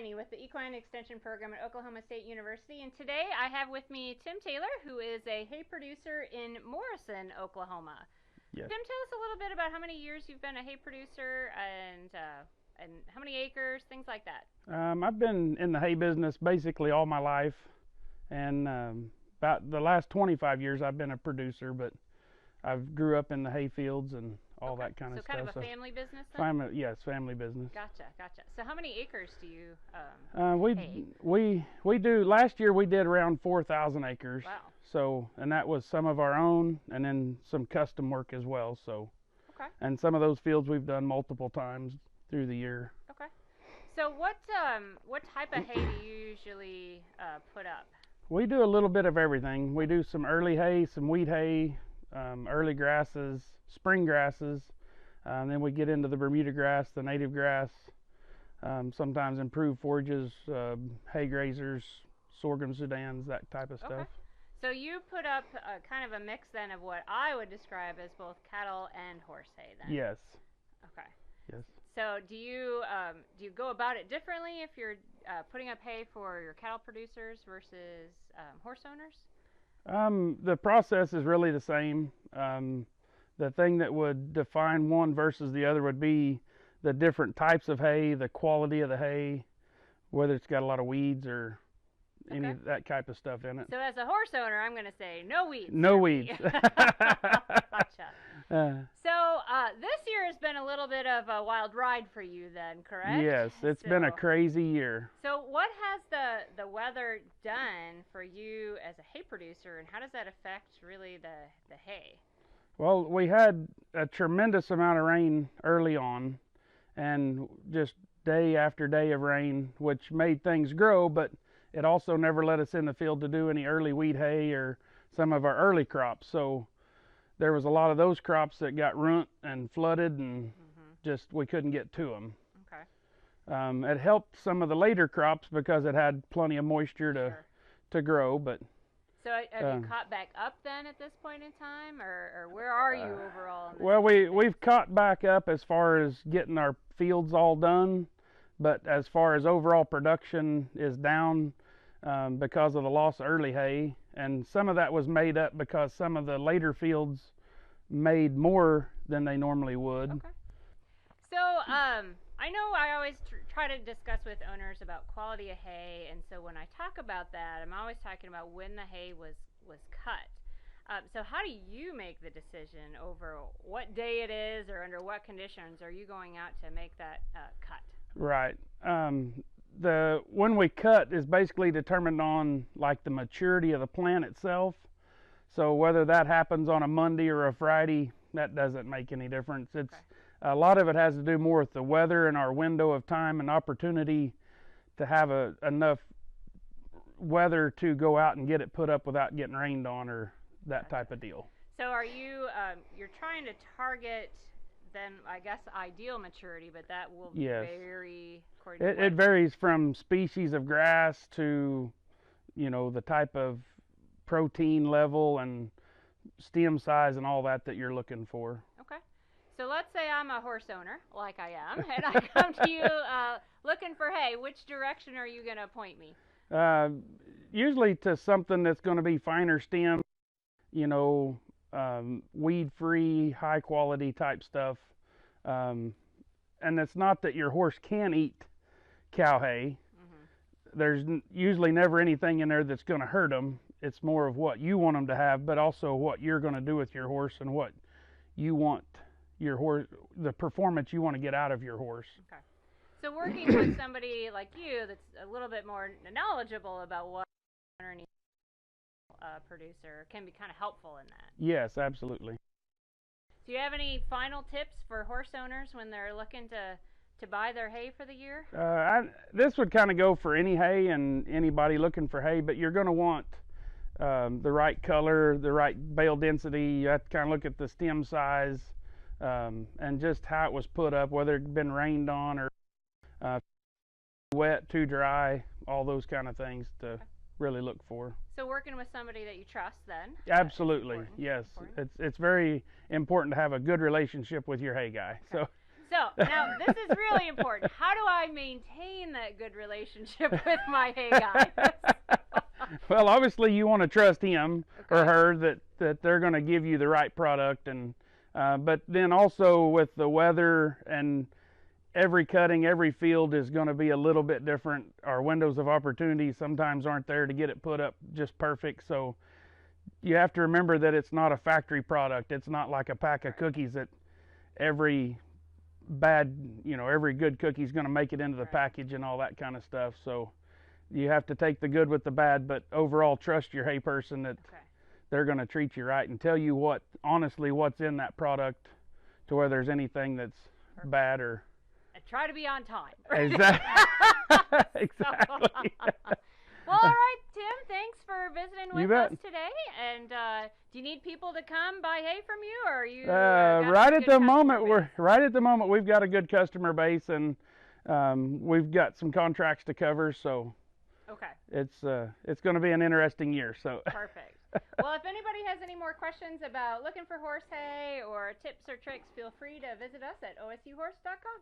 Briney with the Equine Extension Program at Oklahoma State University, and today I have with me Tim Taylor, who is a hay producer in Morrison, Oklahoma. Yes. Tim, tell us a little bit about how many years you've been a hay producer and how many acres, things like that. I've been in the hay business basically all my life, and about the last 25 years I've been a producer, but I've grew up in the hay fields and all that kind of stuff. So kind of a family business then? Yes, family business. Gotcha. So how many acres do you hay? We do, last year we did around 4,000 acres. Wow. So, and that was some of our own and then some custom work as well. So, okay. And some of those fields we've done multiple times through the year. Okay. So what type of hay do you usually put up? We do a little bit of everything. We do some early hay, some wheat hay, early grasses, spring grasses, then we get into the Bermuda grass, the native grass, sometimes improved forages, hay grazers, sorghum Sudans, that type of stuff. Okay. So you put up kind of a mix then of what I would describe as both cattle and horse hay then? Yes. Okay. Yes. So do you go about it differently if you're putting up hay for your cattle producers versus horse owners? The process is really the same. The thing that would define one versus the other would be the different types of hay, the quality of the hay, whether it's got a lot of weeds or any of that type of stuff in it. So as a horse owner, I'm going to say no weeds. No weeds. Gotcha. So this year has been a little bit of a wild ride for you then, correct? Yes, it's been a crazy year. So what has the weather done for you as a hay producer, and how does that affect really the hay? Well, we had a tremendous amount of rain early on, and just day after day of rain, which made things grow, but it also never let us in the field to do any early wheat hay or some of our early crops. So there was a lot of those crops that got ruined and flooded, and just we couldn't get to them. Okay. It helped some of the later crops because it had plenty of moisture to grow, but. So have you caught back up then at this point in time, or where are you overall? Well, we've caught back up as far as getting our fields all done, but as far as overall production is down because of the loss of early hay, and some of that was made up because some of the later fields made more than they normally would. Okay. So I know I always try to discuss with owners about quality of hay, and so when I talk about that, I'm always talking about when the hay was cut. So how do you make the decision over what day it is or under what conditions are you going out to make that cut? Right. When we cut is basically determined on like the maturity of the plant itself. So whether that happens on a Monday or a Friday, that doesn't make any difference. It's a lot of it has to do more with the weather and our window of time and opportunity to have enough weather to go out and get it put up without getting rained on or that type of deal. So are you you're trying to target then I guess ideal maturity, but that will vary according to it varies from species of grass to the type of protein level and stem size and all that you're looking for. Okay. So let's say I'm a horse owner, like I am, and I come to you looking for hay. Which direction are you going to point me? Usually to something that's going to be finer stem, weed-free, high-quality type stuff. And it's not that your horse can eat cow hay. There's usually never anything in there that's going to hurt them. It's more of what you want them to have, but also what you're going to do with your horse and what you want your horse, the performance you want to get out of your horse. Okay. So working with somebody like you that's a little bit more knowledgeable about what a producer can be kind of helpful in that. Yes, absolutely. Do you have any final tips for horse owners when they're looking to buy their hay for the year? This would kind of go for any hay and anybody looking for hay, but you're going to want the right color, the right bale density. You have to kind of look at the stem size and just how it was put up, whether it's been rained on or wet, too dry, all those kind of things to really look for. So working with somebody that you trust then? Absolutely, yes. It's very important to have a good relationship with your hay guy. Okay. So now this is really important. How do I maintain that good relationship with my hay guy? Well, obviously you want to trust him or Okay. her that they're going to give you the right product, and but then also with the weather and every cutting, every field is going to be a little bit different. Our windows of opportunity sometimes aren't there to get it put up just perfect. So you have to remember that it's not a factory product. It's not like a pack of cookies that every every good cookie is going to make it into the Right. package and all that kind of stuff. So you have to take the good with the bad, but overall trust your hay person that Okay. they're going to treat you right and tell you honestly what's in that product, to where there's anything that's bad or And try to be on time. exactly. Exactly. Well, all right, Tim. Thanks for visiting You with us bet. today. And do you need people to come buy hay from you, or are you Right at the moment we've got a good customer base, and we've got some contracts to cover, so Okay. it's going to be an interesting year. So Perfect. Well, if anybody has any more questions about looking for horse hay or tips or tricks, feel free to visit us at osuhorse.com.